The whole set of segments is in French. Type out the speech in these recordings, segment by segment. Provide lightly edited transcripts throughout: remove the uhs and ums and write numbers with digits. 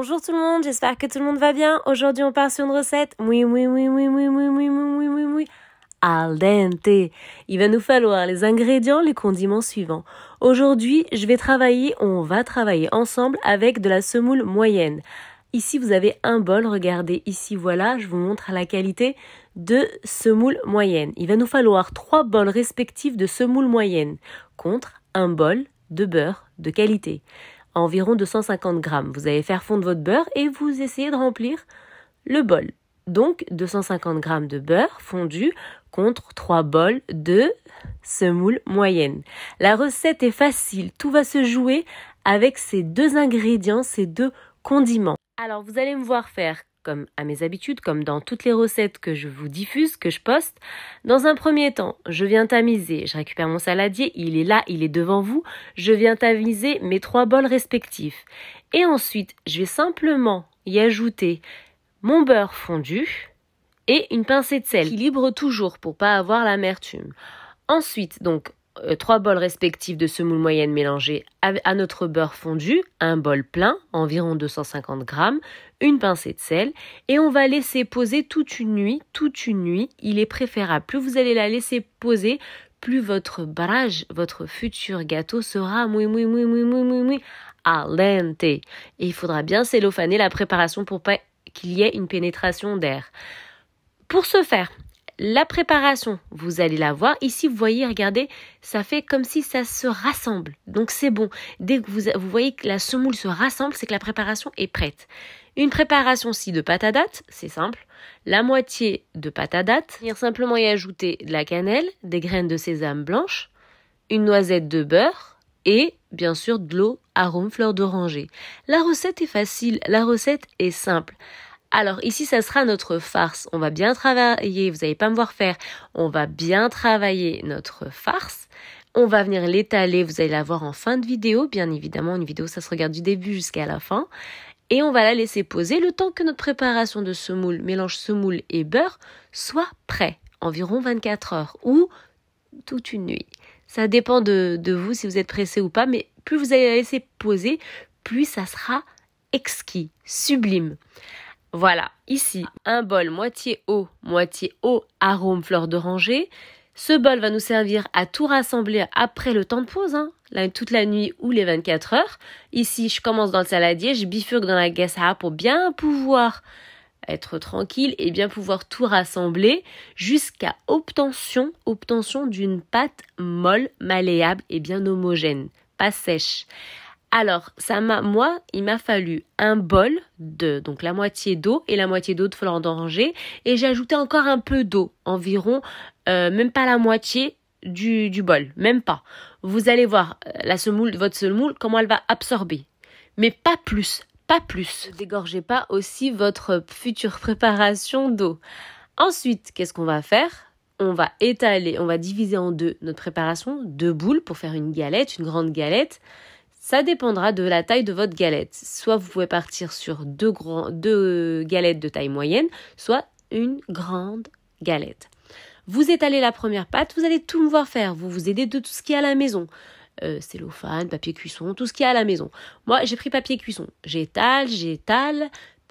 Bonjour tout le monde, j'espère que tout le monde va bien. Aujourd'hui on part sur une recette al dente. Il va nous falloir les ingrédients, les condiments suivants. Aujourd'hui, on va travailler ensemble avec de la semoule moyenne. Ici, vous avez un bol, regardez ici, voilà, je vous montre la qualité de semoule moyenne. Il va nous falloir 3 bols respectifs de semoule moyenne contre un bol de beurre de qualité. Environ 250 grammes. Vous allez faire fondre votre beurre et vous essayez de remplir le bol. Donc, 250 grammes de beurre fondu contre 3 bols de semoule moyenne. La recette est facile. Tout va se jouer avec ces 2 ingrédients, ces 2 condiments. Alors, vous allez me voir faire comme à mes habitudes, comme dans toutes les recettes que je vous diffuse, que je poste. Dans un premier temps, je viens tamiser, je récupère mon saladier, il est là, il est devant vous. Je viens tamiser mes 3 bols respectifs. Et ensuite, je vais simplement y ajouter mon beurre fondu et une pincée de sel. Équilibre toujours pour pas avoir l'amertume. Ensuite, donc, 3 bols respectifs de semoule moyenne mélangés à notre beurre fondu, un bol plein, environ 250 grammes, une pincée de sel, et on va laisser poser toute une nuit. Il est préférable, plus vous allez la laisser poser, plus votre barrage, votre futur gâteau sera al dente. Et il faudra bien cellophaner la préparation pour pas qu'il y ait une pénétration d'air. Pour ce faire, la préparation, vous allez la voir. Ici, vous voyez, regardez, ça fait comme si ça se rassemble. Donc, c'est bon. Dès que vous voyez que la semoule se rassemble, c'est que la préparation est prête. Une préparation-ci de pâte à date, c'est simple. La moitié de pâte à date. Venir simplement y ajouter de la cannelle, des graines de sésame blanches, une noisette de beurre et, bien sûr, de l'eau, arôme, fleur d'oranger. La recette est facile, la recette est simple. Alors ici, ça sera notre farce. On va bien travailler, vous n'allez pas me voir faire, on va bien travailler notre farce. On va venir l'étaler, vous allez la voir en fin de vidéo. Bien évidemment, une vidéo, ça se regarde du début jusqu'à la fin. Et on va la laisser poser le temps que notre préparation de semoule, mélange semoule et beurre, soit prêt. Environ 24 heures ou toute une nuit. Ça dépend de vous si vous êtes pressé ou pas, mais plus vous allez la laisser poser, plus ça sera exquis, sublime. Voilà, ici, un bol moitié eau, arôme fleur d'oranger. Ce bol va nous servir à tout rassembler après le temps de pause, toute la nuit ou les 24 heures. Ici, je commence dans le saladier, je bifurque dans la gassa pour bien pouvoir être tranquille et bien pouvoir tout rassembler jusqu'à obtention d'une pâte molle, malléable et bien homogène, pas sèche. Alors, il m'a fallu un bol donc la moitié d'eau et la moitié d'eau de fleur d'oranger. Et j'ai ajouté encore un peu d'eau, environ, même pas la moitié du bol, même pas. Vous allez voir votre semoule, comment elle va absorber. Mais pas plus. Ne dégorgez pas aussi votre future préparation d'eau. Ensuite, qu'est-ce qu'on va faire ? On va diviser en 2 notre préparation, 2 boules pour faire une grande galette. Ça dépendra de la taille de votre galette. Soit vous pouvez partir sur 2 galettes de taille moyenne, soit une grande galette. Vous étalez la première pâte, vous allez tout me voir faire. Vous vous aidez de tout ce qui est à la maison. Cellophane, papier cuisson, tout ce qui est à la maison. Moi, j'ai pris papier cuisson. J'étale,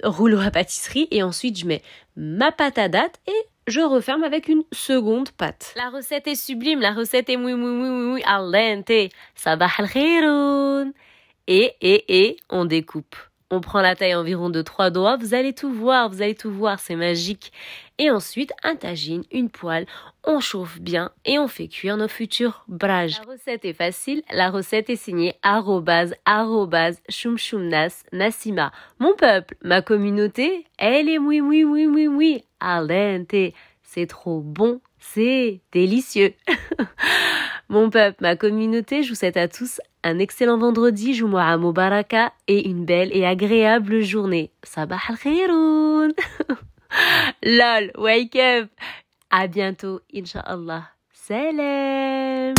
rouleau à pâtisserie et ensuite je mets ma pâte à date et je referme avec une seconde pâte. La recette est sublime, la recette est al dente. Sabah al khairoun. Et on découpe. On prend la taille environ de 3 doigts, vous allez tout voir, c'est magique. Et ensuite, un tagine, une poêle, on chauffe bien et on fait cuire nos futurs brages. La recette est facile, la recette est signée @shumshumnas Nassima. Mon peuple, ma communauté, elle est al dente. C'est trop bon, c'est délicieux. Mon peuple, ma communauté, je vous souhaite à tous un excellent vendredi, Jumu'ah Mubaraka et une belle et agréable journée. Sabah al khairoun. Lol, wake up. À bientôt, Inch'Allah. Salam.